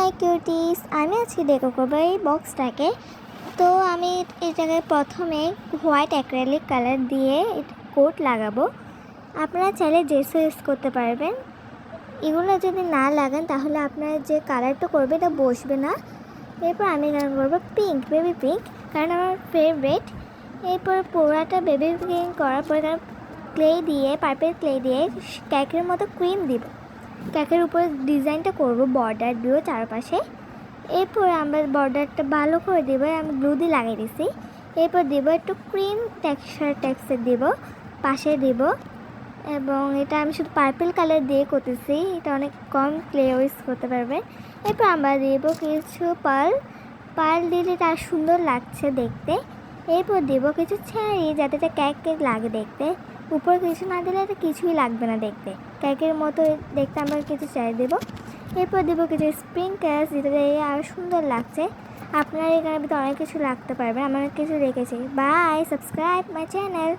High cuties, আমি আজকে ডেকো করবো এই বক্সটাকে। তো আমি এটাকে প্রথমে হোয়াইট অ্যাক্রিলিক কালার দিয়ে কোট লাগাবো। আপনারা চাইলে জেসও ইউজ করতে পারবেন। এগুলো যদি না লাগান তাহলে আপনারা যে কালারটা করবে এটা বসবে না। এরপর আমি করবো পিঙ্ক, বেবি পিঙ্ক, কারণ আমার ফেভারিট। এরপর পুরাটা বেবি পিঙ্ক করার পরে ক্লে দিয়ে, পার্পেল ক্লে দিয়ে কেকের মতো ক্রিম দিব। কেকের উপরে ডিজাইনটা করব, বর্ডার দিও চারপাশে। এরপর আমরা বর্ডারটা ভালো করে দেব, আমি গ্লু দিয়ে লাগিয়ে দিছি। এরপর দেব একটু ক্রিম টেক্সচার দেব, পাশে দেব। এবং এটা আমি শুধু পার্পল কালার দিয়ে করতেছি, এটা অনেক কম ক্লে ইউজ করতে পারবেন। এরপর আমরা দেব কিছু পার্ল দিলে এটা আর সুন্দর লাগছে দেখতে। এরপর দেব কিছু চেরি, যাতে এটা কেক লাগে দেখতে। উপরে কিছু না দিলে এটা কিছুই লাগবে না দেখতে, কেকের মতো দেখতে আমরা কিছু চেরি দেবো। এরপর দেবো কিছু স্প্রিংকেলস, যেটা আরও সুন্দর লাগছে। আপনারা এখানে ভিতরে অনেক কিছু রাখতে পারবেন, আমি অনেক কিছু রেখেছি। Bye, subscribe my channel.